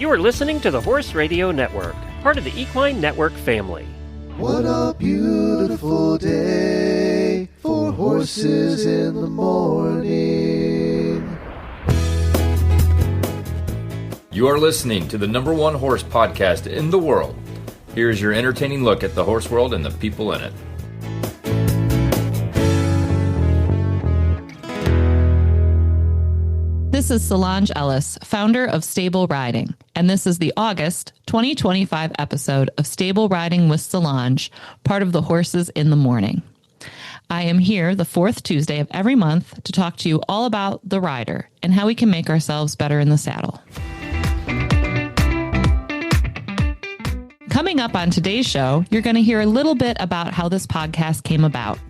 You are listening to the Horse Radio Network, part of the Equine Network family. What a beautiful day for horses in the morning. You are listening to the #1 horse podcast in the world. Here's your entertaining look at the horse world and the people in it. This is Solange Ellis, founder of Stable Riding, and this is the August 2025 episode of Stable Riding with Solange, part of the Horses in the Morning. I am here the fourth Tuesday of every month to talk to you all about the rider and how we can make ourselves better in the saddle. Coming up on today's show, you're going to hear a little bit about how this podcast came about,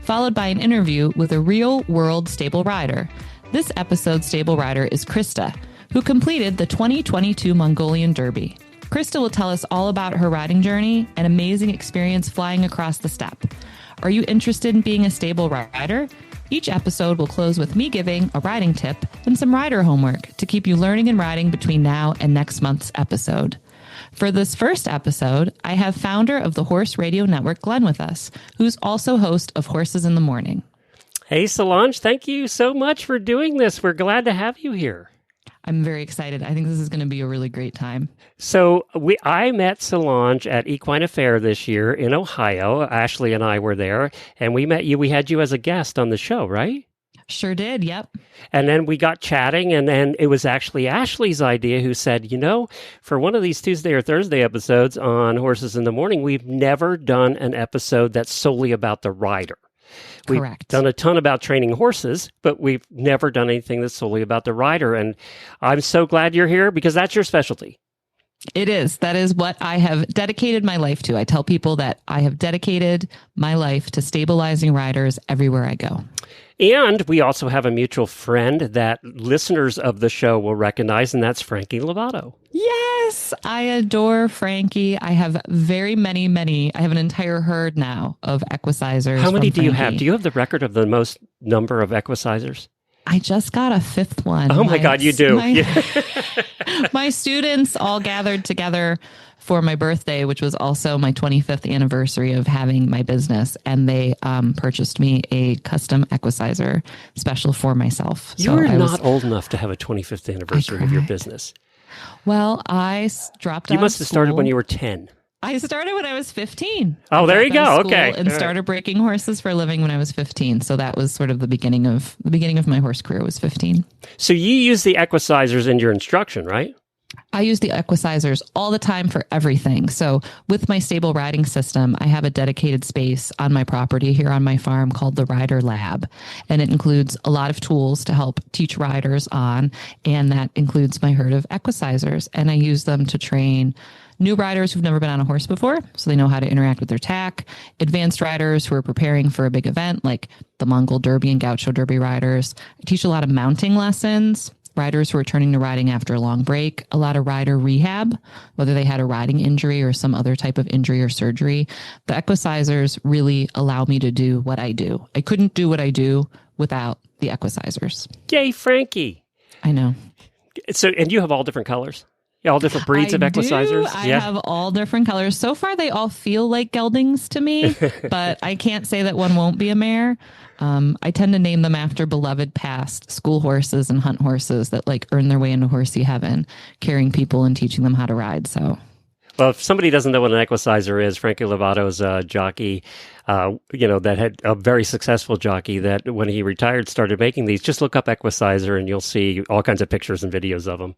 followed by an interview with a real-world stable rider. This episode's stable rider is Krista, who completed the 2022 Mongolian Derby. Krista will tell us all about her riding journey and amazing experience flying across the steppe. Are you interested in being a stable rider? Each episode will close with me giving a riding tip and some rider homework to keep you learning and riding between now and next month's episode. For this first episode, I have founder of the Horse Radio Network, Glenn, with us, who's also host of Horses in the Morning. Hey, Solange, thank you so much for doing this. We're glad to have you here. I'm very excited. I think this is going to be a really great time. So I met Solange at Equine Affair this year in Ohio. Ashley and I were there, and we met you. We had you as a guest on the show, right? Sure did, yep. And then we got chatting, and then it was actually Ashley's idea, who said, for one of these Tuesday or Thursday episodes on Horses in the Morning, we've never done an episode that's solely about the rider. Correct. We've done a ton about training horses, but we've never done anything that's solely about the rider. And I'm so glad you're here because that's your specialty. It is. That is what I have dedicated my life to. I tell people that I have dedicated my life to stabilizing riders everywhere I go. And we also have a mutual friend that listeners of the show will recognize, and that's Frankie Lovato. Yes, I adore Frankie. I have many. I have an entire herd now of equisizers. How many do you have? Do you have the record of the most number of equisizers? I just got a fifth one. Oh my God, you do. My students all gathered together for my birthday, which was also my 25th anniversary of having my business. And they purchased me a custom equisizer special for myself. You are not old enough to have a 25th anniversary of your business. Well, I dropped out of school. You must have started when you were 10. I started when I was 15. Oh, there you go. Okay. And started breaking horses for a living when I was 15. So that was sort of the beginning of my horse career was 15. So you use the equisizers in your instruction, right? I use the equisizers all the time for everything. So with my stable riding system, I have a dedicated space on my property here on my farm called the Rider Lab. And it includes a lot of tools to help teach riders on. And that includes my herd of equisizers. And I use them to train new riders who've never been on a horse before, so they know how to interact with their tack. Advanced riders who are preparing for a big event like the Mongol Derby and Gaucho Derby riders. I teach a lot of mounting lessons. Riders who are turning to riding after a long break, a lot of rider rehab, whether they had a riding injury or some other type of injury or surgery. The equisizers really allow me to do what I do. I couldn't do what I do without the equisizers. Yay, Frankie. I know. So, and you have all different colors? Yeah, all different breeds of equisizers? I have all different colors. So far, they all feel like geldings to me, but I can't say that one won't be a mare. I tend to name them after beloved past school horses and hunt horses that earn their way into horsey heaven, carrying people and teaching them how to ride. So, well, if somebody doesn't know what an equisizer is, Frankie Lovato is a jockey, that had a very successful jockey that when he retired started making these. Just look up equisizer and you'll see all kinds of pictures and videos of them.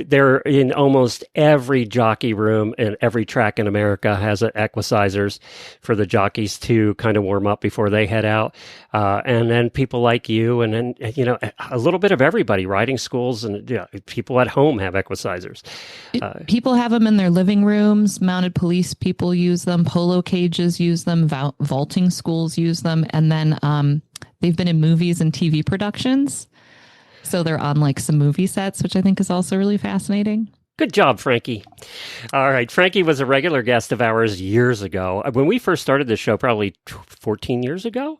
They're in almost every jockey room and every track in America has equisizers for the jockeys to kind of warm up before they head out. And then people like you and then, a little bit of everybody, riding schools and people at home have equisizers. People have them in their living rooms. Mounted police people use them. Polo cages use them. Vaulting schools use them. And then they've been in movies and TV productions. So they're on some movie sets, which I think is also really fascinating. Good job, Frankie. All right. Frankie was a regular guest of ours years ago. When we first started this show, probably 14 years ago,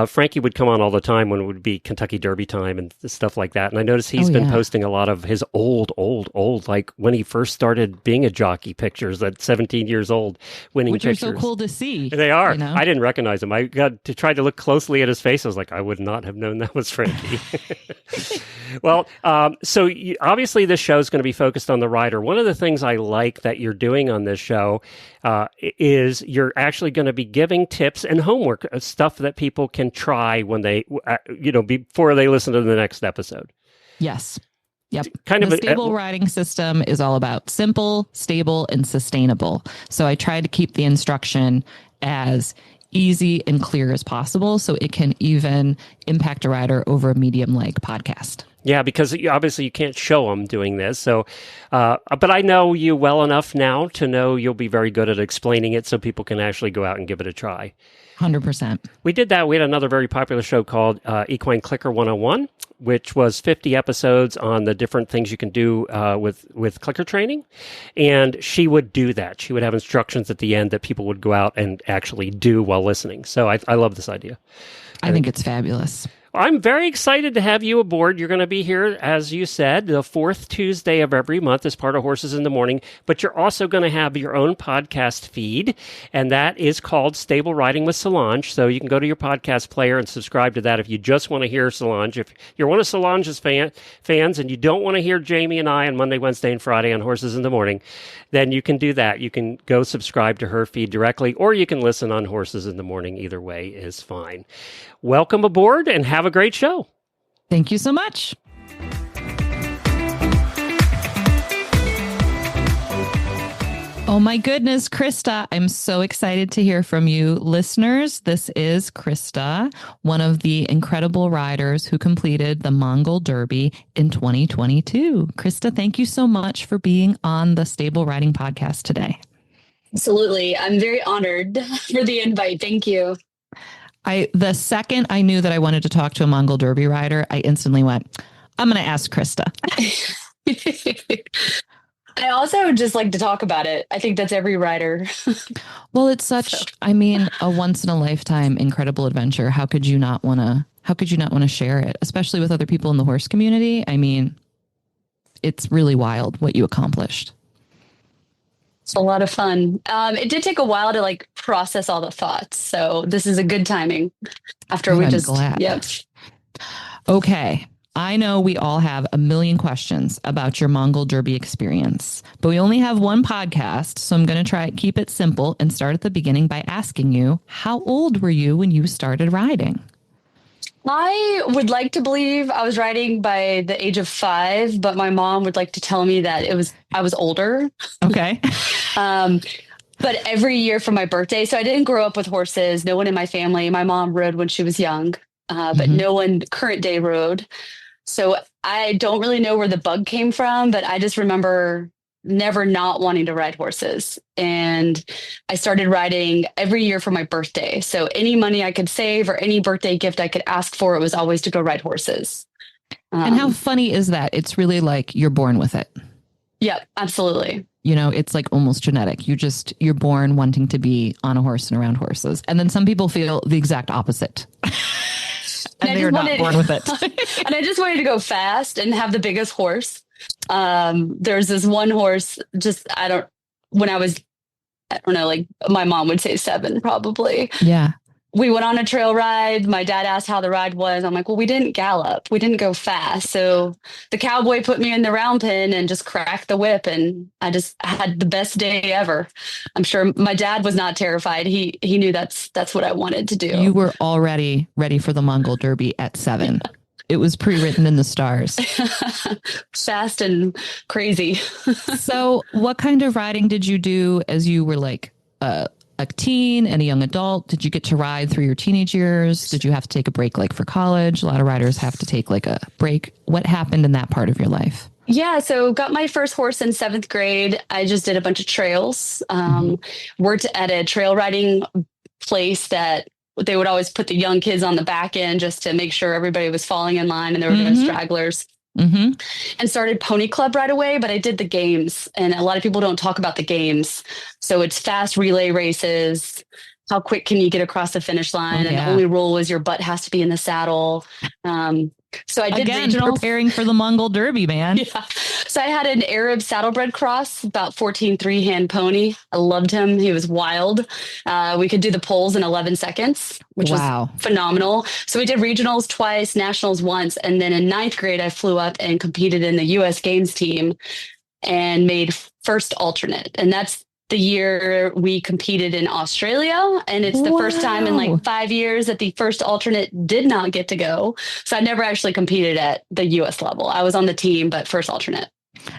Frankie would come on all the time when it would be Kentucky Derby time and stuff like that. And I noticed he's been posting a lot of his old, like when he first started being a jockey pictures at 17 years old, winning Which pictures. Which are so cool to see. They are. You know? I didn't recognize him. I got to try to look closely at his face. I was like, I would not have known that was Frankie. Well, so obviously this show is going to be focused on the rider. One of the things I like that you're doing on this show is you're actually going to be giving tips and homework, stuff that people can try when they, before they listen to the next episode. Yes. Yep. The stable riding system is all about simple, stable, and sustainable. So I try to keep the instruction as easy and clear as possible so it can even impact a rider over a medium like podcast. Yeah, because obviously you can't show them doing this. So, but I know you well enough now to know you'll be very good at explaining it so people can actually go out and give it a try. 100%. We did that. We had another very popular show called Equine Clicker 101, which was 50 episodes on the different things you can do with clicker training. And she would do that. She would have instructions at the end that people would go out and actually do while listening. So I love this idea. I think it's fabulous. I'm very excited to have you aboard. You're going to be here, as you said, the fourth Tuesday of every month as part of Horses in the Morning, but you're also going to have your own podcast feed, and that is called Stable Riding with Solange. So you can go to your podcast player and subscribe to that if you just want to hear Solange. If you're one of Solange's fans and you don't want to hear Jamie and I on Monday, Wednesday, and Friday on Horses in the Morning, then you can do that. You can go subscribe to her feed directly, or you can listen on Horses in the Morning. Either way is fine. Welcome aboard and have a great show. Thank you so much. Oh my goodness, Krista, I'm so excited to hear from you. Listeners, this is Krista, one of the incredible riders who completed the Mongol Derby in 2022. Krista, thank you so much for being on the Stable Riding Podcast today. Absolutely. I'm very honored for the invite. Thank you. The second I knew that I wanted to talk to a Mongol Derby rider, I instantly went, I'm going to ask Krista. I also just like to talk about it. I think that's every rider. Well, it's such, a once in a lifetime incredible adventure. How could you not want to share it, especially with other people in the horse community? I mean, it's really wild what you accomplished. It's a lot of fun. It did take a while to process all the thoughts. So this is a good timing after we just, glad. Yep. Okay. I know we all have a million questions about your Mongol Derby experience, but we only have one podcast. So I'm going to try to keep it simple and start at the beginning by asking you, how old were you when you started riding? I would like to believe I was riding by the age of 5, but my mom would like to tell me that I was older. Okay. But every year for my birthday, so I didn't grow up with horses. No one in my family. My mom rode when she was young, but no one current day rode. So I don't really know where the bug came from, but I just remember never not wanting to ride horses. And I started riding every year for my birthday. So any money I could save or any birthday gift I could ask for, it was always to go ride horses. And how funny is that? It's really like you're born with it. Yeah, absolutely. It's like almost genetic. You're born wanting to be on a horse and around horses. And then some people feel the exact opposite. And they're not born with it. And I just wanted to go fast and have the biggest horse. There's this one horse, when I was, my mom would say 7 probably. Yeah. We went on a trail ride. My dad asked how the ride was. I'm like, well, we didn't gallop. We didn't go fast. So the cowboy put me in the round pen and just cracked the whip. And I just had the best day ever. I'm sure my dad was not terrified. He knew that's what I wanted to do. You were already ready for the Mongol Derby at 7. It was pre-written in the stars. Fast and crazy. So what kind of riding did you do as you were a teen and a young adult? Did you get to ride through your teenage years? Did you have to take a break for college? A lot of riders have to take a break. What happened in that part of your life? Yeah, so got my first horse in 7th grade. I just did a bunch of trails. Worked at a trail riding place that they would always put the young kids on the back end just to make sure everybody was falling in line and there were no stragglers. Mm-hmm. and started Pony Club right away. But I did the games, and a lot of people don't talk about the games. So it's fast relay races. How quick can you get across the finish line? And the only rule is your butt has to be in the saddle. So I did regionals. Preparing for the Mongol Derby, man. Yeah. So I had an Arab saddlebred cross, about 14 3-hand pony. I loved him. He was wild. We could do the poles in 11 seconds, which was phenomenal. So we did regionals twice, nationals once. And then in ninth grade, I flew up and competed in the U.S. Games team and made first alternate. And that's the year we competed in Australia. And it's the first time in like 5 years that the first alternate did not get to go. So I never actually competed at the US level. I was on the team, but first alternate.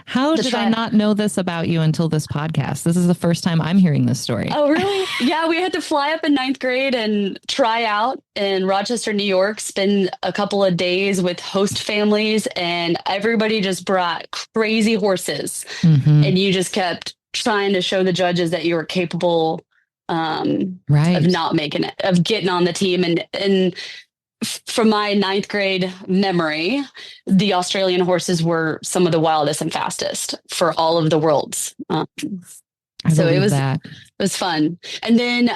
How did I not know this about you until this podcast? This is the first time I'm hearing this story. Oh, really? Yeah, we had to fly up in ninth grade and try out in Rochester, New York, spend a couple of days with host families, and everybody just brought crazy horses. Mm-hmm. And you just kept trying to show the judges that you were capable of not making it, of getting on the team. And from my ninth grade memory, the Australian horses were some of the wildest and fastest for all of the worlds. So it was fun. And then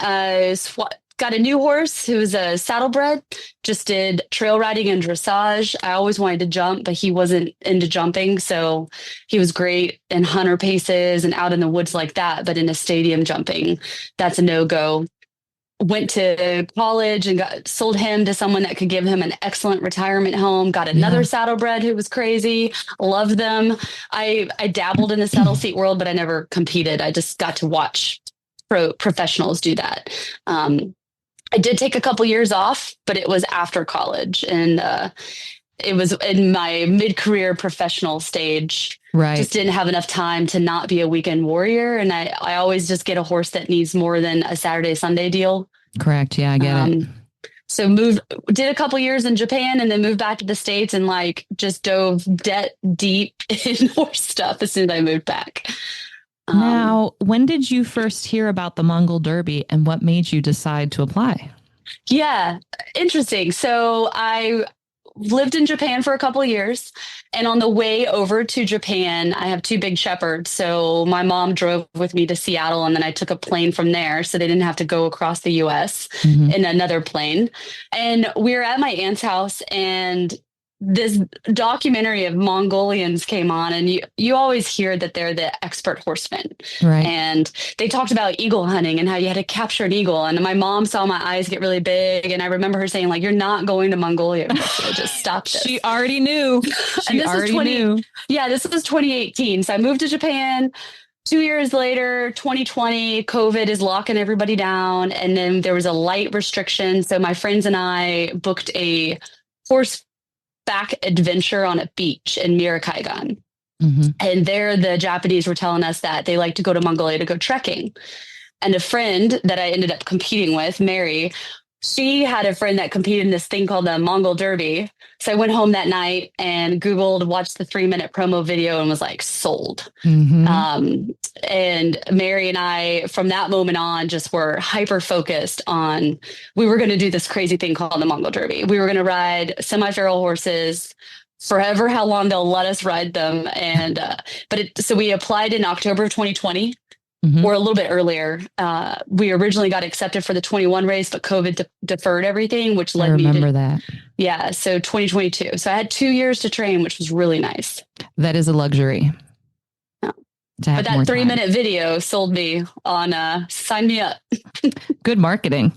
got a new horse who was a saddlebred, just did trail riding and dressage. I always wanted to jump, but he wasn't into jumping. So he was great in hunter paces and out in the woods like that. But in a stadium jumping, that's a no-go. Went to college and sold him to someone that could give him an excellent retirement home. Got another saddlebred who was crazy. Loved them. I dabbled in the saddle seat world, but I never competed. I just got to watch professionals do that. I did take a couple years off, but it was after college, and it was in my mid-career professional stage. Right. Just didn't have enough time to not be a weekend warrior. And I always just get a horse that needs more than a Saturday, Sunday deal. Correct. Yeah, I get it. So did a couple years in Japan, and then moved back to the States and just dove deep in horse stuff as soon as I moved back. Now, when did you first hear about the Mongol Derby, and what made you decide to apply? Yeah, interesting. So I lived in Japan for a couple of years, and on the way over to Japan, I have two big shepherds. So my mom drove with me to Seattle, and then I took a plane from there, so they didn't have to go across the US in another plane. And we were at my aunt's house, and this documentary of Mongolians came on, and you always hear that they're the expert horsemen. Right. And they talked about eagle hunting and how you had to capture an eagle. And my mom saw my eyes get really big. And I remember her saying, you're not going to Mongolia. So just stop this. She already knew. She already knew. Yeah, this was 2018. So I moved to Japan. 2 years later, 2020, COVID is locking everybody down. And then there was a light restriction. So my friends and I booked a horseback adventure on a beach in Mirakaigan. And there the Japanese were telling us that they like to go to Mongolia to go trekking. And a friend that I ended up competing with, Mary, she had a friend that competed in this thing called the Mongol Derby. So I went home that night and Googled, watched the 3-minute promo video, and was sold. And Mary and I, from that moment on, just were hyper focused on, we were going to do this crazy thing called the Mongol Derby. We were going to ride semi-feral horses forever, how long they'll let us ride them. And, so we applied in October of 2020. Or a little bit earlier. We originally got accepted for the 21 race, but COVID deferred everything, which led me to... I remember that. Yeah, so 2022. So I had 2 years to train, which was really nice. That is a luxury. Yeah. But that 3-minute video sold me on sign me up. Good marketing.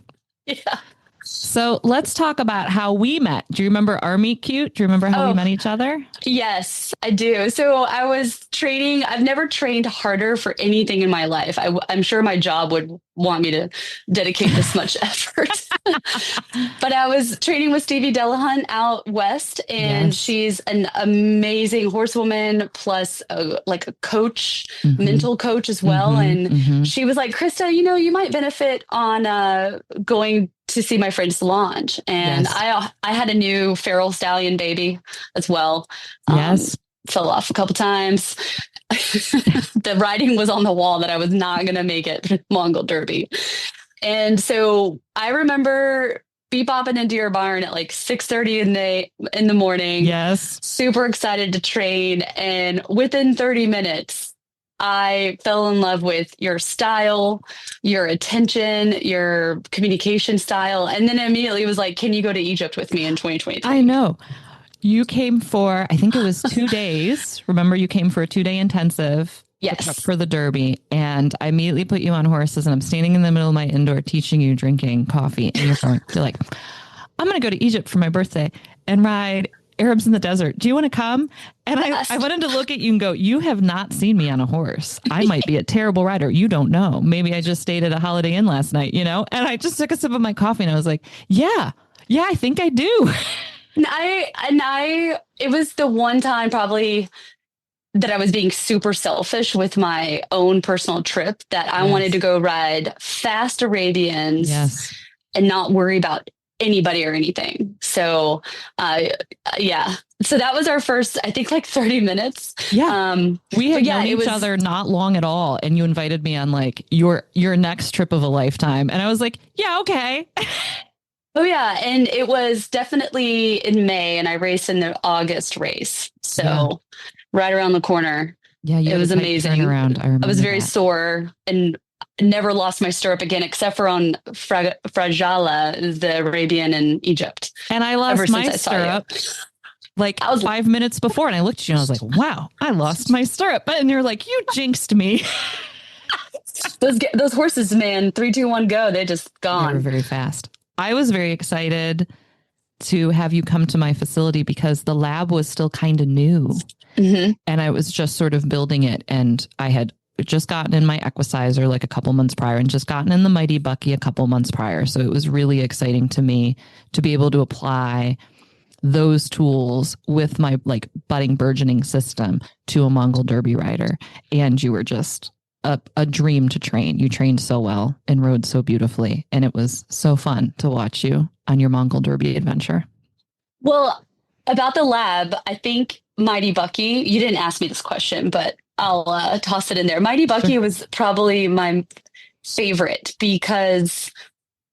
Yeah. So let's talk about how we met. Do you remember our meet cute? Do you remember how we met each other? Yes, I do. So I was training. I've never trained harder for anything in my life. I'm sure my job would want me to dedicate this much effort. But I was training with Stevie Delahunt out west, and she's an amazing horsewoman, plus a coach, mental coach as well. And she was like, Krista, you might benefit on going to see my friend Solange. And I had a new feral stallion baby as well. Fell off a couple times. The writing was on the wall that I was not going to make it Mongol Derby. And so I remember bebopping into your barn at like 6:30 in the morning. Yes. Super excited to train. And within 30 minutes, I fell in love with your style, your attention, your communication style. And then immediately was like, can you go to Egypt with me in 2023? I know. You came for, I think it was 2 days. Remember, you came for a 2-day intensive. Yes. For the Derby. And I immediately put you on horses, and I'm standing in the middle of my indoor teaching you drinking coffee. And you're like, I'm going to go to Egypt for my birthday and ride Arabs in the desert. Do you want to come? And I wanted to look at you and go, you have not seen me on a horse. I might be a terrible rider. You don't know. Maybe I just stayed at a Holiday Inn last night, you know? And I just took a sip of my coffee and I was like, yeah, I think I do. It was the one time probably that I was being super selfish with my own personal trip, that I wanted to go ride fast Arabians and not worry about anybody or anything. So, so that was our first, I think, like 30 minutes. Yeah. We had known each other not long at all. And you invited me on like your next trip of a lifetime. And I was like, yeah, okay. Oh yeah. And it was definitely in May, and I raced in the August race. So right around the corner. Yeah. It was amazing. I was very sore and never lost my stirrup again, except for on Fragala, the Arabian in Egypt. And I lost my stirrup like 5 minutes before. And I looked at you and I was like, wow, I lost my stirrup. And you're like, you jinxed me. Those horses, man, 3, 2, 1, go. They're just gone. They were very fast. I was very excited to have you come to my facility because the lab was still kind of new. Mm-hmm. And I was just sort of building it. And I had just gotten in my Equicizer like a couple months prior and just gotten in the Mighty Bucky a couple months prior. So it was really exciting to me to be able to apply those tools with my like budding burgeoning system to a Mongol Derby rider. And you were just a dream to train. You trained so well and rode so beautifully. And it was so fun to watch you on your Mongol Derby adventure. Well, about the lab, I think Mighty Bucky, you didn't ask me this question, but I'll toss it in there. Mighty Bucky was probably my favorite because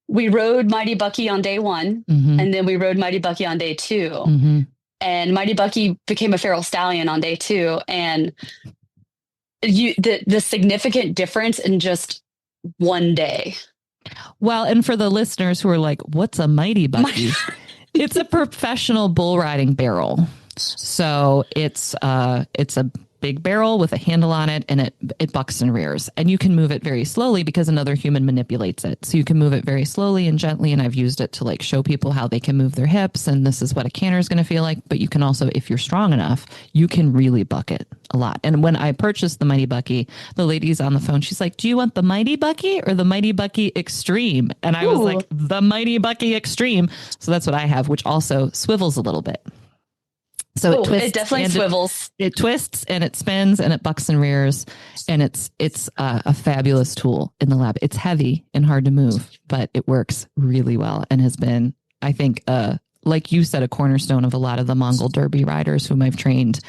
we rode Mighty Bucky on day 1, and then we rode Mighty Bucky on day 2. And Mighty Bucky became a feral stallion on day 2. And the significant difference in just one day. Well, and for the listeners who are like, what's a Mighty Bucky? It's a professional bull riding barrel. So it's a big barrel with a handle on it, and it bucks and rears, and you can move it very slowly because another human manipulates it. So you can move it very slowly and gently. And I've used it to like show people how they can move their hips. And this is what a canter is going to feel like. But you can also, if you're strong enough, you can really buck it a lot. And when I purchased the Mighty Bucky, the lady's on the phone. She's like, do you want the Mighty Bucky or the Mighty Bucky Extreme? And I was like, the Mighty Bucky Extreme. So that's what I have, which also swivels a little bit. So it definitely swivels. It twists and it spins and it bucks and rears, and it's a fabulous tool in the lab. It's heavy and hard to move, but it works really well and has been, I think, like you said, a cornerstone of a lot of the Mongol Derby riders whom I've trained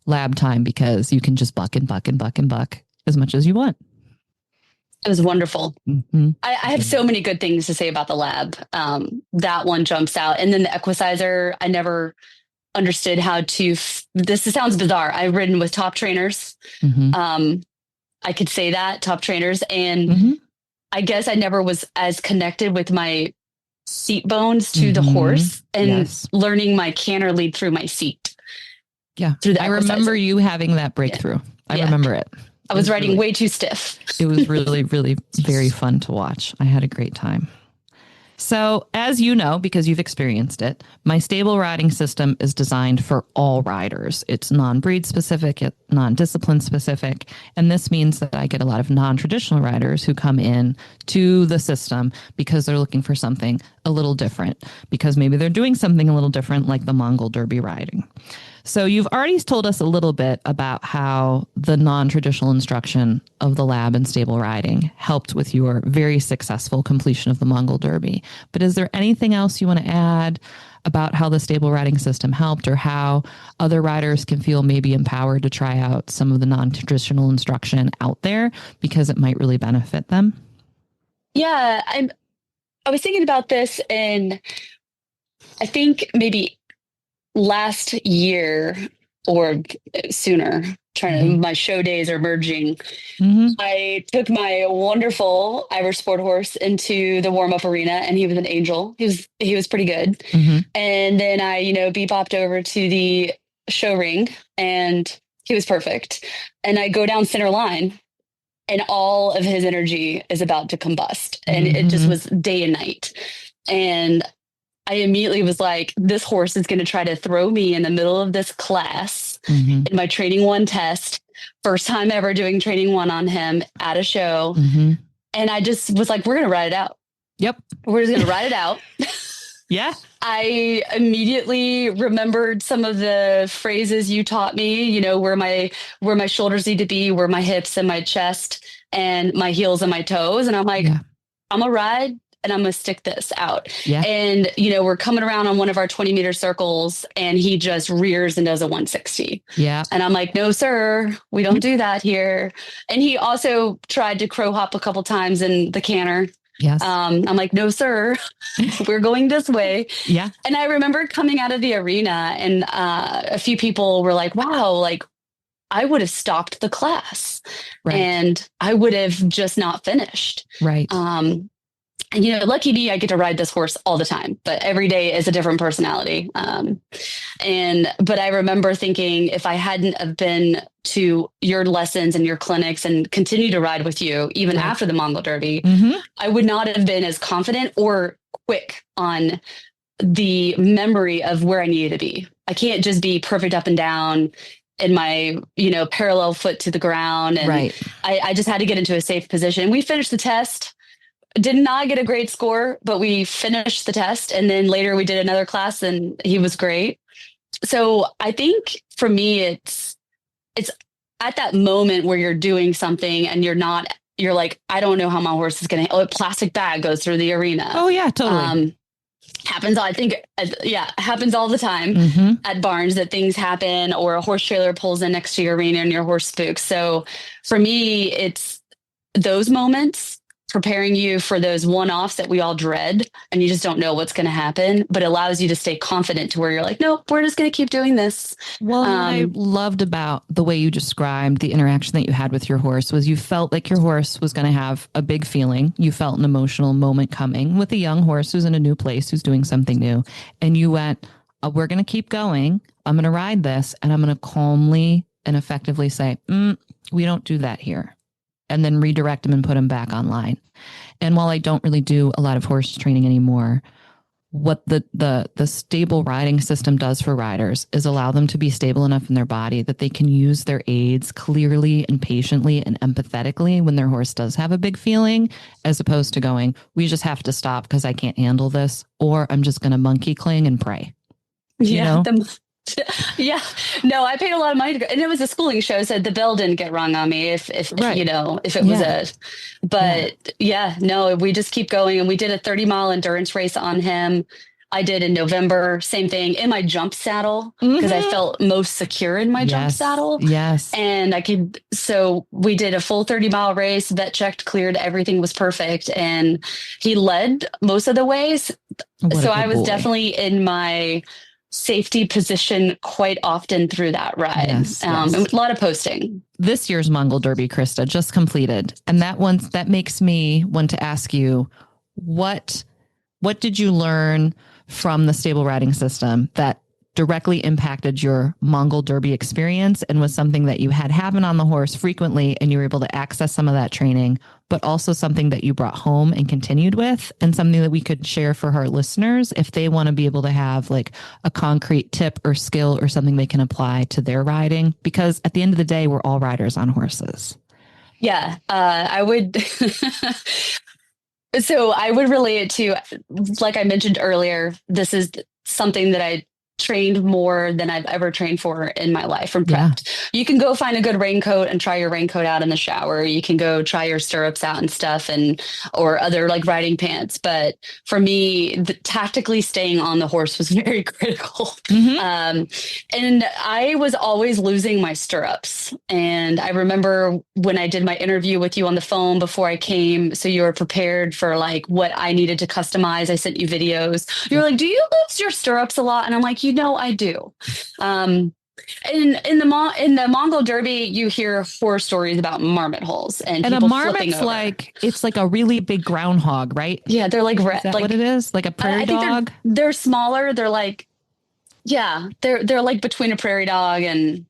lab time, because you can just buck and buck and buck and buck as much as you want. It was wonderful. Mm-hmm. I have so many good things to say about the lab. That one jumps out, and then the Equicizer. I never understood how to, this sounds bizarre. I've ridden with top trainers. I could say that, top trainers. And I guess I never was as connected with my seat bones to the horse and learning my canter lead through my seat. Yeah. I remember you having that breakthrough. I remember it. I was riding way too stiff. It was really, really very fun to watch. I had a great time. So as you know, because you've experienced it, my stable riding system is designed for all riders. It's non-breed specific, it's non-discipline specific. And this means that I get a lot of non-traditional riders who come in to the system because they're looking for something a little different, because maybe they're doing something a little different, like the Mongol Derby riding. So you've already told us a little bit about how the non-traditional instruction of the lab and stable riding helped with your very successful completion of the Mongol Derby. But is there anything else you want to add about how the stable riding system helped, or how other riders can feel maybe empowered to try out some of the non-traditional instruction out there because it might really benefit them? Yeah, I was thinking about this, and I think maybe last year or sooner, my show days are merging. I took my wonderful Irish sport horse into the warm up arena, and he was an angel. He was pretty good. And then I, bebopped over to the show ring, and he was perfect. And I go down center line, and all of his energy is about to combust, and it just was day and night. And I immediately was like, this horse is going to try to throw me in the middle of this class in my training one test. First time ever doing training one on him at a show. And I just was like, we're going to ride it out. Yep. We're just going to ride it out. Yeah. I immediately remembered some of the phrases you taught me, where my shoulders need to be, where my hips and my chest and my heels and my toes. And I'm like, I'm going to ride. And I'm going to stick this out. Yeah. And, we're coming around on one of our 20-meter circles, and he just rears and does a 160. Yeah. And I'm like, no, sir, we don't do that here. And he also tried to crow hop a couple times in the canter. Yes. I'm like, no, sir, we're going this way. Yeah. And I remember coming out of the arena, and a few people were like, wow, like, I would have stopped the class and I would have just not finished. Right. And, lucky me, I get to ride this horse all the time, but every day is a different personality. But I remember thinking, if I hadn't have been to your lessons and your clinics and continue to ride with you, even after the Mongol Derby, I would not have been as confident or quick on the memory of where I needed to be. I can't just be perfect up and down in my, parallel foot to the ground. And I just had to get into a safe position. We finished the test. Did not get a great score, but we finished the test. And then later we did another class, and he was great. So I think for me, it's at that moment where you're doing something and you're like, I don't know how my horse is going to, a plastic bag goes through the arena. Oh yeah, totally. Happens. I think, happens all the time at barns, that things happen, or a horse trailer pulls in next to your arena and your horse spooks. So for me, it's those moments preparing you for those one-offs that we all dread, and you just don't know what's going to happen, but it allows you to stay confident to where you're like, nope, we're just going to keep doing this. Well, what I loved about the way you described the interaction that you had with your horse was you felt like your horse was going to have a big feeling. You felt an emotional moment coming with a young horse who's in a new place, who's doing something new. And you went, we're going to keep going. I'm going to ride this, and I'm going to calmly and effectively say, we don't do that here. And then redirect him and put him back online. And while I don't really do a lot of horse training anymore, what the stable riding system does for riders is allow them to be stable enough in their body that they can use their aids clearly and patiently and empathetically when their horse does have a big feeling, as opposed to going, we just have to stop because I can't handle this, or I'm just going to monkey cling and pray. Yeah, no, I paid a lot of money and it was a schooling show, so the bell didn't get rung on me if it was we just keep going. And we did a 30-mile endurance race on him. I did in November, same thing, in my jump saddle, because I felt most secure in my jump saddle. Yes. And so we did a full 30-mile race, vet checked, cleared, everything was perfect. And he led most of the ways. So I was definitely in my safety position quite often through that ride. And with a lot of posting. This year's Mongol Derby, Krista, just completed. And that makes me want to ask you, what did you learn from the stable riding system that directly impacted your Mongol Derby experience and was something that you had happen on the horse frequently and you were able to access some of that training, but also something that you brought home and continued with, and something that we could share for our listeners if they want to be able to have like a concrete tip or skill or something they can apply to their riding? Because at the end of the day, we're all riders on horses. Yeah, I would. So I would relate it to, like I mentioned earlier, this is something that I trained more than I've ever trained for in my life and prepped. You can go find a good raincoat and try your raincoat out in the shower. You can go try your stirrups out and stuff or other like riding pants. But for me, tactically staying on the horse was very critical. And I was always losing my stirrups. And I remember when I did my interview with you on the phone before I came, so you were prepared for like what I needed to customize. I sent you videos. You're like, do you lose your stirrups a lot? And I'm like, I do. In the Mongol Derby, you hear horror stories about marmot holes and people a marmot's flipping over. like it's like a really big groundhog, right? Yeah, they're like red. Is that like what it is? Like a prairie dog? They're smaller. They're like, they're like between a prairie dog and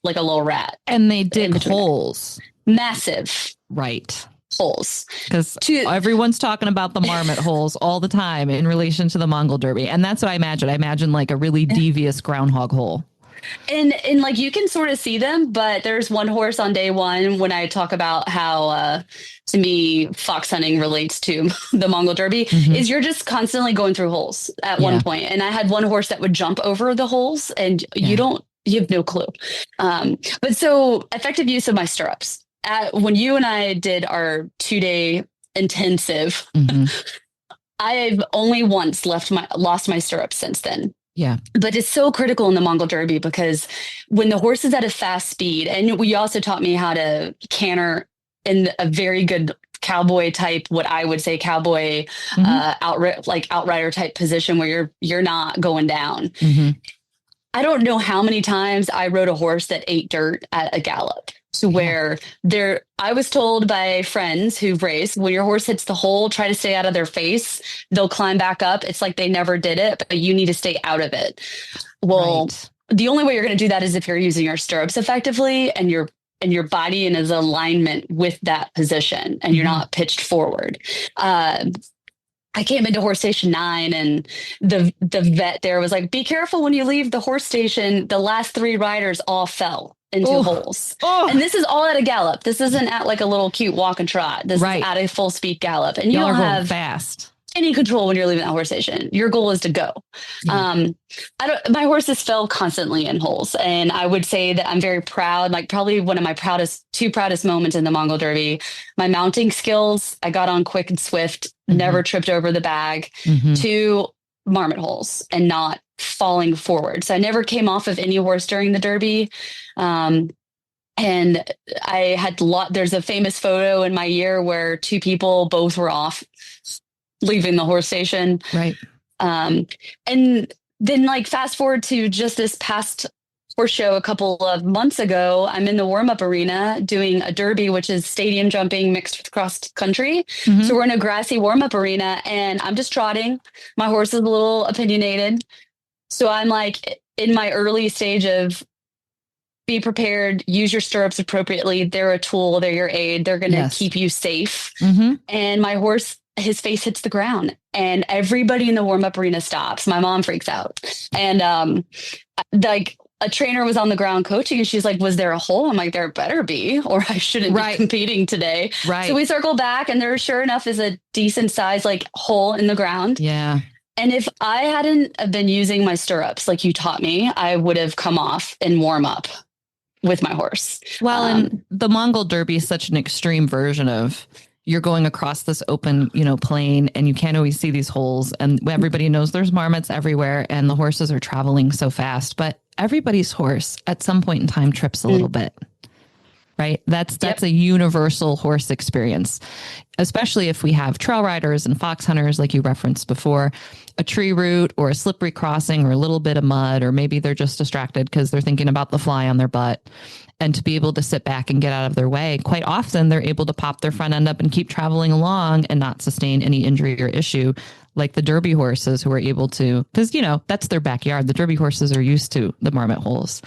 like a little rat. And they dig holes. Massive. Right. Holes. Because everyone's talking about the marmot holes all the time in relation to the Mongol Derby. And that's what I imagine. I imagine like a really devious groundhog hole. And like you can sort of see them, but there's one horse on day one when I talk about how to me fox hunting relates to the Mongol Derby is you're just constantly going through holes at one point. And I had one horse that would jump over the holes and you have no clue. But so effective use of my stirrups. When you and I did our 2-day intensive, I've only once lost my stirrups since then. Yeah. But it's so critical in the Mongol Derby because when the horse is at a fast speed, and you also taught me how to canter in a very good cowboy type, what I would say cowboy outrider type position where you're not going down. I don't know how many times I rode a horse that ate dirt at a gallop to where I was told by friends who've raced, when your horse hits the hole, try to stay out of their face. They'll climb back up. It's like they never did it, but you need to stay out of it. Well, the only way you're going to do that is if you're using your stirrups effectively and your body in alignment with that position and you're not pitched forward. I came into horse station 9 and the vet there was like, be careful when you leave the horse station. The last 3 riders all fell into holes. And this is all at a gallop. This isn't at like a little cute walk and trot. This is at a full speed gallop. And you don't have fast any control when you're leaving that horse station. Your goal is to go. My horses fell constantly in holes. And I would say that I'm very proud, like probably one of my two proudest moments in the Mongol Derby, my mounting skills. I got on quick and swift, never tripped over the bag, 2 marmot holes and not falling forward. So I never came off of any horse during the Derby. And I had there's a famous photo in my year where 2 people both were off leaving the horse station. Right. And then like fast forward to just this past horse show a couple of months ago, I'm in the warm-up arena doing a derby, which is stadium jumping mixed with cross country. So we're in a grassy warm-up arena and I'm just trotting. My horse is a little opinionated. So I'm like in my early stage of be prepared, use your stirrups appropriately. They're a tool. They're your aid. They're going to keep you safe. And my horse, his face hits the ground and everybody in the warm-up arena stops. My mom freaks out. And like a trainer was on the ground coaching and she's like, was there a hole? I'm like, there better be, or I shouldn't be competing today. So we circle back and there sure enough is a decent size like hole in the ground. Yeah. And if I hadn't been using my stirrups like you taught me, I would have come off and warm up with my horse. Well, and the Mongol Derby is such an extreme version of you're going across this open, plain and you can't always see these holes. And everybody knows there's marmots everywhere and the horses are traveling so fast. But everybody's horse at some point in time trips a little bit. Right. That's a universal horse experience, especially if we have trail riders and fox hunters, like you referenced before, a tree root or a slippery crossing or a little bit of mud, or maybe they're just distracted because they're thinking about the fly on their butt. And to be able to sit back and get out of their way, quite often they're able to pop their front end up and keep traveling along and not sustain any injury or issue like the Derby horses who are able to, because, that's their backyard. The Derby horses are used to the marmot holes.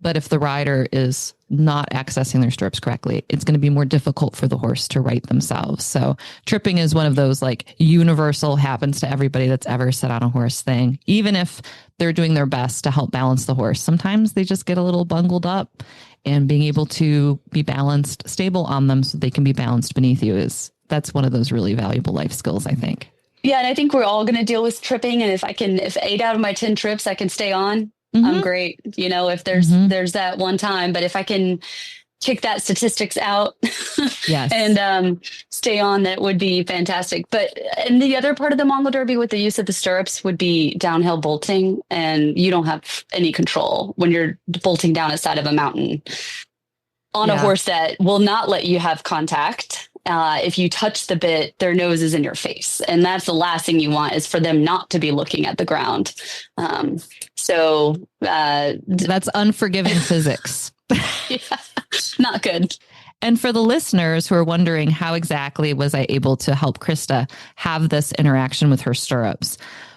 But if the rider is not accessing their stirrups correctly, it's going to be more difficult for the horse to right themselves. So tripping is one of those like universal, happens to everybody that's ever sat on a horse thing. Even if they're doing their best to help balance the horse, sometimes they just get a little bungled up, and being able to be balanced, stable on them so they can be balanced beneath you that's one of those really valuable life skills, I think. Yeah, and I think we're all going to deal with tripping. And if 8 out of my 10 trips I can stay on, I'm great. If there's that one time, but if I can kick that statistics out Yes. and stay on, that would be fantastic. And the other part of the Mongol Derby with the use of the stirrups would be downhill bolting, and you don't have any control when you're bolting down a side of a mountain on a horse that will not let you have contact. If you touch the bit, their nose is in your face. And that's the last thing you want, is for them not to be looking at the ground. That's unforgiving physics. Yeah, not good. And for the listeners who are wondering, how exactly was I able to help Krista have this interaction with her stirrups?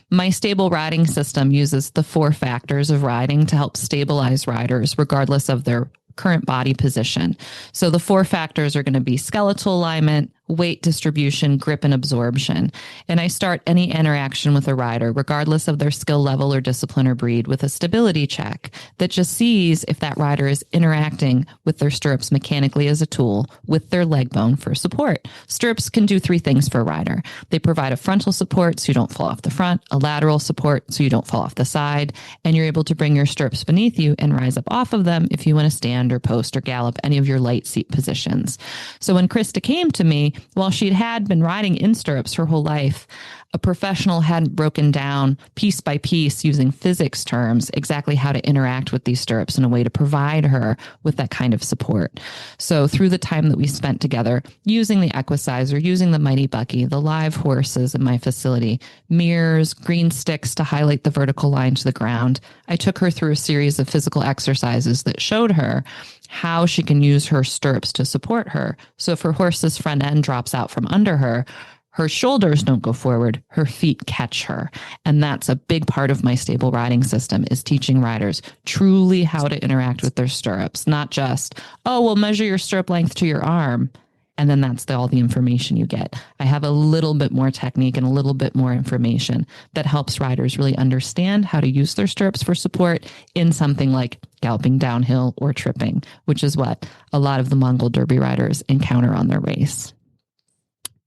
My stable riding system uses the 4 factors of riding to help stabilize riders, regardless of their current body position. So the 4 factors are going to be skeletal alignment, weight distribution, grip, and absorption. And I start any interaction with a rider, regardless of their skill level or discipline or breed, with a stability check that just sees if that rider is interacting with their stirrups mechanically as a tool with their leg bone for support. Stirrups can do 3 things for a rider. They provide a frontal support so you don't fall off the front, a lateral support so you don't fall off the side, and you're able to bring your stirrups beneath you and rise up off of them if you want to stand or post or gallop any of your light seat positions. So when Krista came to me, while she'd had been riding in stirrups her whole life, a professional hadn't broken down piece by piece using physics terms exactly how to interact with these stirrups in a way to provide her with that kind of support. So through the time that we spent together, using the equicizer, using the Mighty Bucky, the live horses in my facility, mirrors, green sticks to highlight the vertical line to the ground, I took her through a series of physical exercises that showed her how she can use her stirrups to support her. So if her horse's front end drops out from under her, her shoulders don't go forward, her feet catch her. And that's a big part of my stable riding system, is teaching riders truly how to interact with their stirrups, not just, oh, we'll measure your stirrup length to your arm, and then that's all the information you get. I have a little bit more technique and a little bit more information that helps riders really understand how to use their stirrups for support in something like galloping downhill or tripping, which is what a lot of the Mongol Derby riders encounter on their race.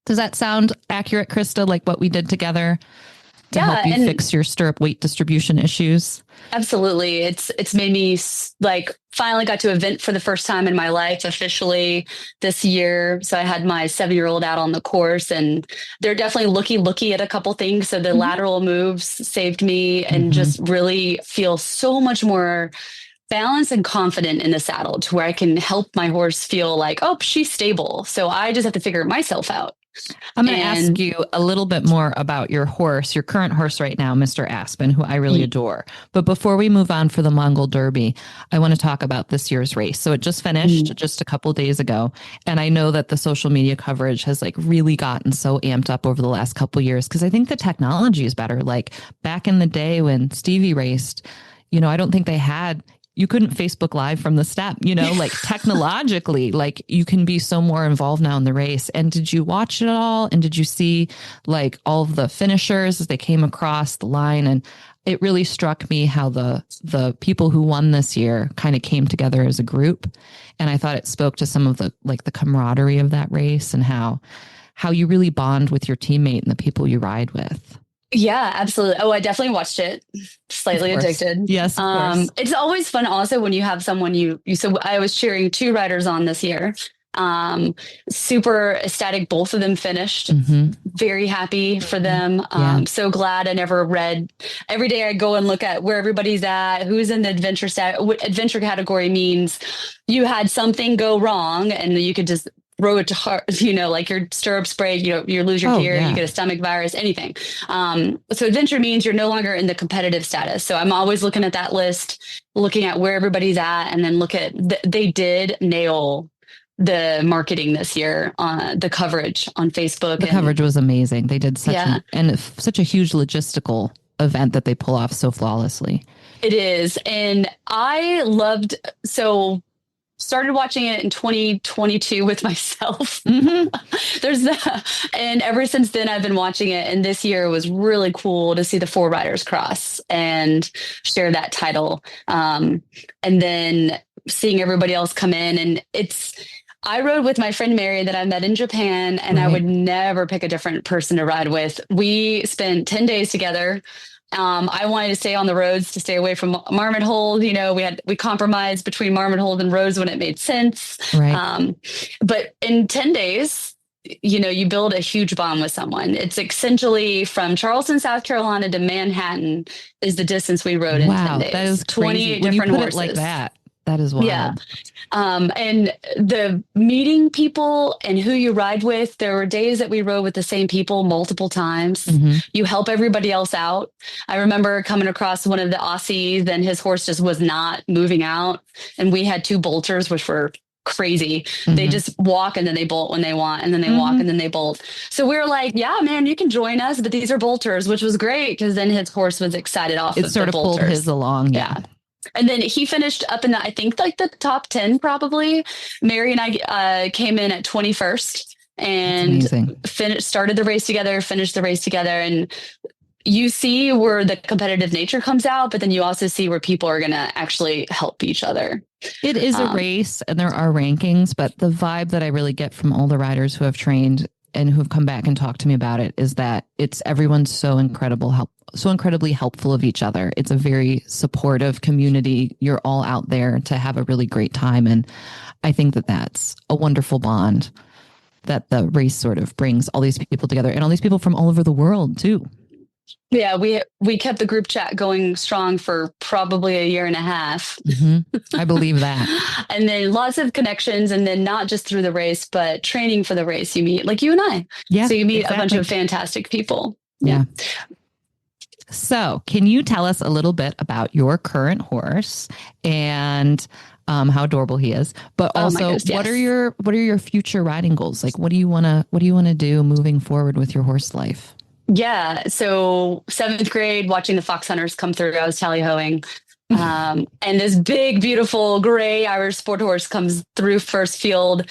Does that sound accurate, Krista, like what we did together to help you fix your stirrup weight distribution issues? Absolutely. It's made me finally got to event for the first time in my life officially this year. So I had my 7-year-old out on the course, and they're definitely looky at a couple things. So the lateral moves saved me and just really feel so much more balanced and confident in the saddle, to where I can help my horse feel like, oh, she's stable. So I just have to figure myself out. I'm going to ask you a little bit more about your horse, your current horse right now, Mr. Aspen, who I really adore. But before we move on for the Mongol Derby, I want to talk about this year's race. So it just finished just a couple days ago. And I know that the social media coverage has really gotten so amped up over the last couple years, because I think the technology is better. Like back in the day when Stevie raced, I don't think you couldn't Facebook Live from the steppe, technologically, you can be so more involved now in the race. And did you watch it all? And did you see all of the finishers as they came across the line? And it really struck me how the people who won this year kind of came together as a group. And I thought it spoke to some of the camaraderie of that race, and how you really bond with your teammate and the people you ride with. Yeah, absolutely. Oh, I definitely watched it. Slightly addicted. Yes, of course. It's always fun also when you have someone so I was cheering 2 riders on this year. Super ecstatic. Both of them finished. Very happy for them. So glad I never read. Every day I go and look at where everybody's at, who's in the adventure adventure category means you had something go wrong and you could just throw it to heart, your stirrups break, you lose your gear, you get a stomach virus, anything. So adventure means you're no longer in the competitive status. So I'm always looking at that list, looking at where everybody's at, and then look at, they did nail the marketing this year, the coverage on Facebook. The coverage was amazing. They did such a huge logistical event that they pull off so flawlessly. It is. And I started watching it in 2022 with myself. There's that. And ever since then, I've been watching it. And this year was really cool to see the 4 riders cross and share that title. And then seeing everybody else come in. And I rode with my friend Mary that I met in Japan, and I Right. would never pick a different person to ride with. We spent 10 days together. I wanted to stay on the roads to stay away from Marmot Hold. You know, we compromised between Marmot Hold and roads when it made sense. Right. But in 10 days, you know, you build a huge bond with someone. It's essentially from Charleston, South Carolina to Manhattan is the distance we rode in 10 days. That is 28 crazy. When you different put horses. it like that, that is wild. Yeah. And the meeting people and who you ride with, there were days that we rode with the same people multiple times. Mm-hmm. You help everybody else out. I remember coming across one of the Aussies and his horse just was not moving out. And we had 2 bolters, which were crazy. Mm-hmm. They just walk and then they bolt when they want, and then they walk and then they bolt. So we were like, yeah, man, you can join us, but these are bolters, which was great because then his horse was excited off It of sort the of pulled bolters. his along. Yeah. And then he finished up in I think like the top 10 probably. Mary and I came in at 21st and started the race together, finished the race together. And you see where the competitive nature comes out, but then you also see where people are going to actually help each other. It is a race and there are rankings, but the vibe that I really get from all the riders who have trained and who have come back and talked to me about it is that everyone's so incredibly helpful of each other. It's a very supportive community. You're all out there to have a really great time. And I think that that's a wonderful bond that the race sort of brings all these people together and all these people from all over the world too. Yeah, we kept the group chat going strong for probably a year and a half. Mm-hmm. I believe that. And then lots of connections, and then not just through the race, but training for the race. You meet like you and I. Yeah, so you meet a bunch of fantastic people. Yeah. So can you tell us a little bit about your current horse and how adorable he is, but also goodness, yes. what are your future riding goals? Like, what do you want to do moving forward with your horse life? Yeah. So 7th grade, watching the fox hunters come through, I was tally-hoing. And this big, beautiful gray Irish sport horse comes through first field.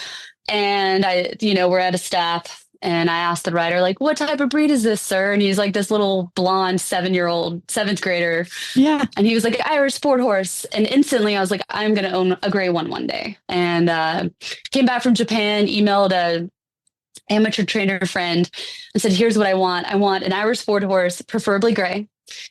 And we're at a stop and I asked the rider, like, what type of breed is this, sir? And he's like this little blonde 7-year-old 7th grader. Yeah. And he was like, Irish sport horse. And instantly I was like, I'm going to own a gray one day. And came back from Japan, emailed a amateur trainer friend and said, here's what I want. I want an Irish sport horse, preferably gray,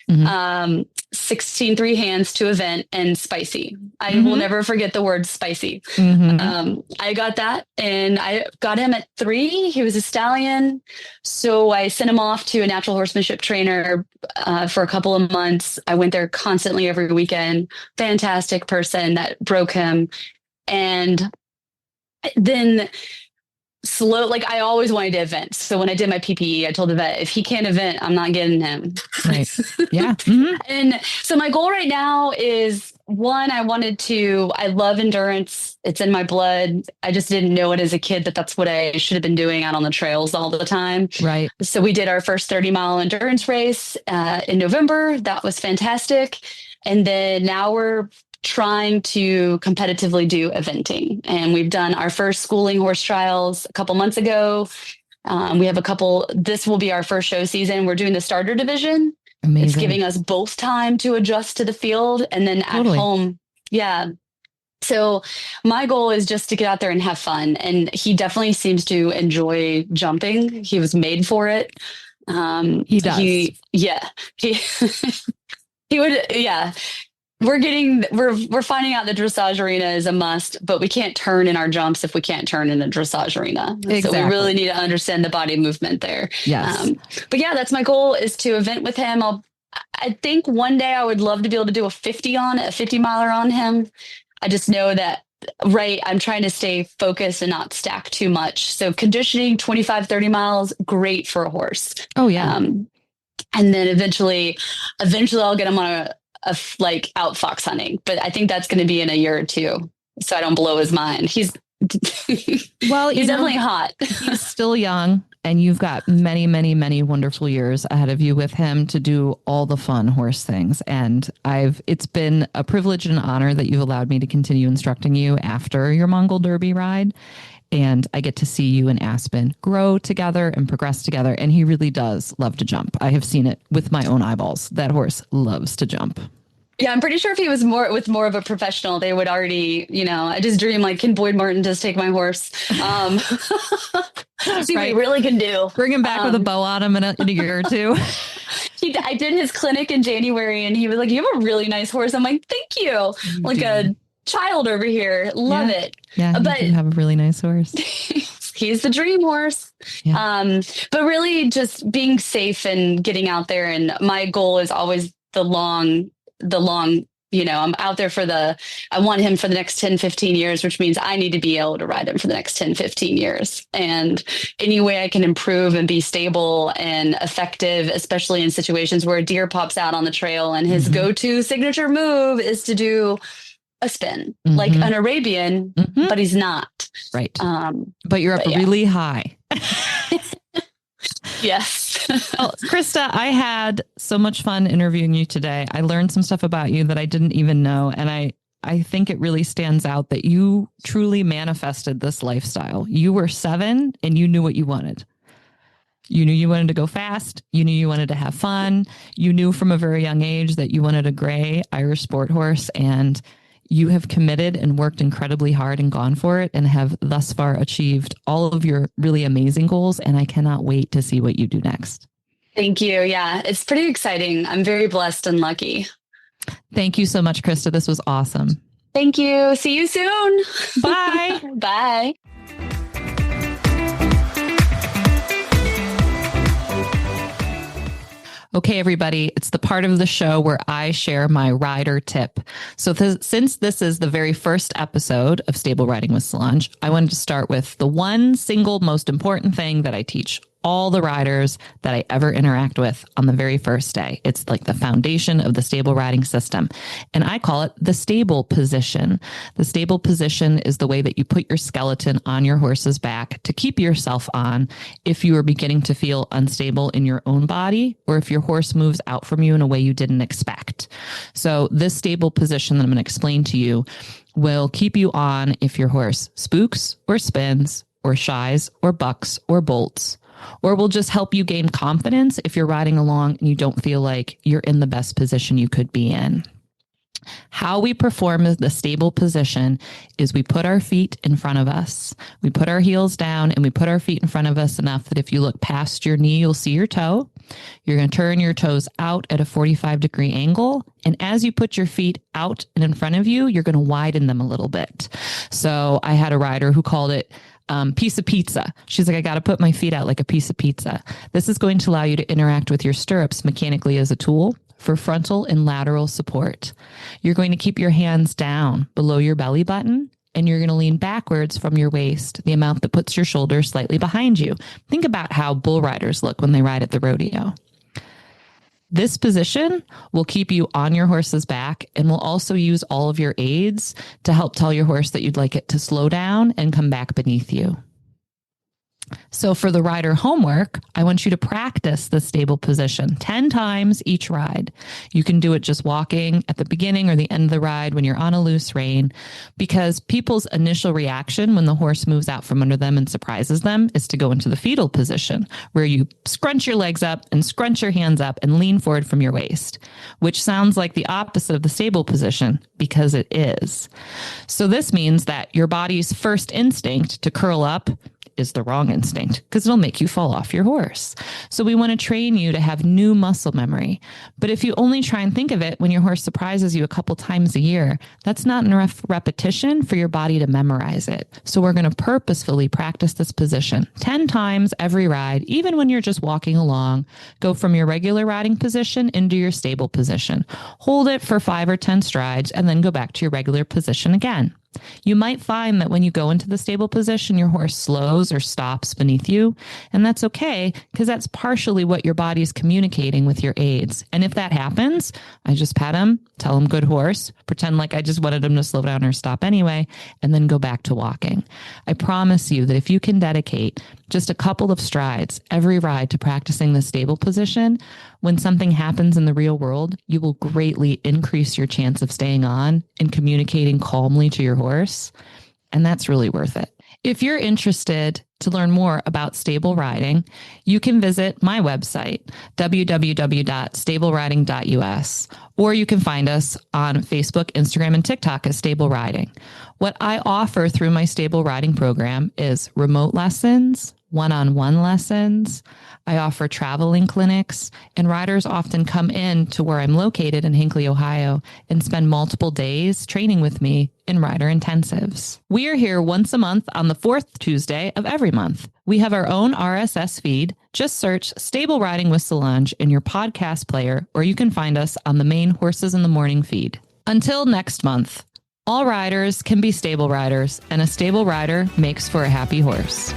16-3 hands to event, and spicy. I will never forget the word spicy. I got that, and I got him at 3. He was a stallion. So I sent him off to a natural horsemanship trainer for a couple of months. I went there constantly every weekend. Fantastic person that broke him. And then I always wanted to event. So when I did my PPE, I told the vet, if he can't event, I'm not getting him. Right. Yeah. And so my goal right now is I love endurance. It's in my blood. I just didn't know it as a kid that's what I should have been doing out on the trails all the time. Right. So we did our first 30-mile endurance race in November. That was fantastic. And then now we're trying to competitively do eventing. And we've done our first schooling horse trials a couple months ago. We have this will be our first show season. We're doing the starter division. Amazing. It's giving us both time to adjust to the field and then at home. Yeah. So my goal is just to get out there and have fun. And he definitely seems to enjoy jumping. He was made for it. He does. He would. Yeah. We're finding out the dressage arena is a must, but we can't turn in our jumps if we can't turn in a dressage arena. Exactly. So we really need to understand the body movement there. Yes. But yeah, that's my goal, is to event with him. I think one day I would love to be able to do a 50-miler on him. I just know that, I'm trying to stay focused and not stack too much. So conditioning 25, 30 miles, great for a horse. Oh yeah. And then eventually I'll get him on out fox hunting, but I think that's going to be in a year or 2, so I don't blow his mind. He's definitely hot. He's still young, and you've got many, many, many wonderful years ahead of you with him to do all the fun horse things. And it's been a privilege and an honor that you've allowed me to continue instructing you after your Mongol Derby ride. And I get to see you and Aspen grow together and progress together. And he really does love to jump. I have seen it with my own eyeballs. That horse loves to jump. Yeah, I'm pretty sure if he was more of a professional, they would already, I just dream like, can Boyd Martin just take my horse? See what he really can do. Bring him back with a bow on him in a year or two. I did his clinic in January and he was like, you have a really nice horse. I'm like, thank you. Like a child over here. Love it. Yeah, but you have a really nice horse. He's the dream horse. Yeah. But really just being safe and getting out there. And my goal is always the long, I'm out there I want him for the next 10, 15 years, which means I need to be able to ride him for the next 10, 15 years. And any way I can improve and be stable and effective, especially in situations where a deer pops out on the trail and his go-to signature move is to do a spin, like an Arabian, but he's not. Right. But you're up really high. Yes. Well, Krista, I had so much fun interviewing you today. I learned some stuff about you that I didn't even know. And I think it really stands out that you truly manifested this lifestyle. You were 7 and you knew what you wanted. You knew you wanted to go fast. You knew you wanted to have fun. You knew from a very young age that you wanted a gray Irish sport horse, and you have committed and worked incredibly hard and gone for it and have thus far achieved all of your really amazing goals. And I cannot wait to see what you do next. Thank you. Yeah, it's pretty exciting. I'm very blessed and lucky. Thank you so much, Krista. This was awesome. Thank you. See you soon. Bye. Bye. Okay, everybody, it's the part of the show where I share my rider tip. So since this is the very first episode of Stable Riding with Solange, I wanted to start with the one single most important thing that I teach all the riders that I ever interact with on the very first day. It's like the foundation of the stable riding system. And I call it the stable position. The stable position is the way that you put your skeleton on your horse's back to keep yourself on if you are beginning to feel unstable in your own body, or if your horse moves out from you in a way you didn't expect. So this stable position that I'm going to explain to you will keep you on if your horse spooks or spins or shies or bucks or bolts, or will just help you gain confidence if you're riding along and you don't feel like you're in the best position you could be in. How we perform the stable position is we put our feet in front of us. We put our heels down and we put our feet in front of us enough that if you look past your knee, you'll see your toe. You're going to turn your toes out at a 45-degree angle. And as you put your feet out and in front of you, you're going to widen them a little bit. So I had a rider who called it piece of pizza. She's like, I got to put my feet out like a piece of pizza. This is going to allow you to interact with your stirrups mechanically as a tool for frontal and lateral support. You're going to keep your hands down below your belly button, and you're going to lean backwards from your waist, the amount that puts your shoulders slightly behind you. Think about how bull riders look when they ride at the rodeo. This position will keep you on your horse's back and will also use all of your aids to help tell your horse that you'd like it to slow down and come back beneath you. So for the rider homework, I want you to practice the stable position 10 times each ride. You can do it just walking at the beginning or the end of the ride when you're on a loose rein, because people's initial reaction when the horse moves out from under them and surprises them is to go into the fetal position, where you scrunch your legs up and scrunch your hands up and lean forward from your waist, which sounds like the opposite of the stable position, because it is. So this means that your body's first instinct to curl up is the wrong instinct, because it'll make you fall off your horse. So we want to train you to have new muscle memory. But if you only try and think of it when your horse surprises you a couple times a year, that's not enough repetition for your body to memorize it. So we're going to purposefully practice this position 10 times every ride, even when you're just walking along. Go from your regular riding position into your stable position. Hold it for 5 or 10 strides, and then go back to your regular position again. You might find that when you go into the stable position, your horse slows or stops beneath you. And that's okay, because that's partially what your body is communicating with your aids. And if that happens, I just pat him, tell him good horse, pretend like I just wanted him to slow down or stop anyway, and then go back to walking. I promise you that if you can dedicate just a couple of strides every ride to practicing the stable position, when something happens in the real world, you will greatly increase your chance of staying on and communicating calmly to your horse. And that's really worth it. If you're interested to learn more about stable riding, you can visit my website, www.stableriding.us, or you can find us on Facebook, Instagram, and TikTok as Stable Riding. What I offer through my stable riding program is remote lessons, one-on-one lessons. I offer traveling clinics, and riders often come in to where I'm located in Hinckley, Ohio, and spend multiple days training with me in rider intensives. We are here once a month on the fourth Tuesday of every month. We have our own RSS feed. Just search Stable Riding with Solange in your podcast player, or you can find us on the main Horses in the Morning feed. Until next month, all riders can be stable riders, and a stable rider makes for a happy horse.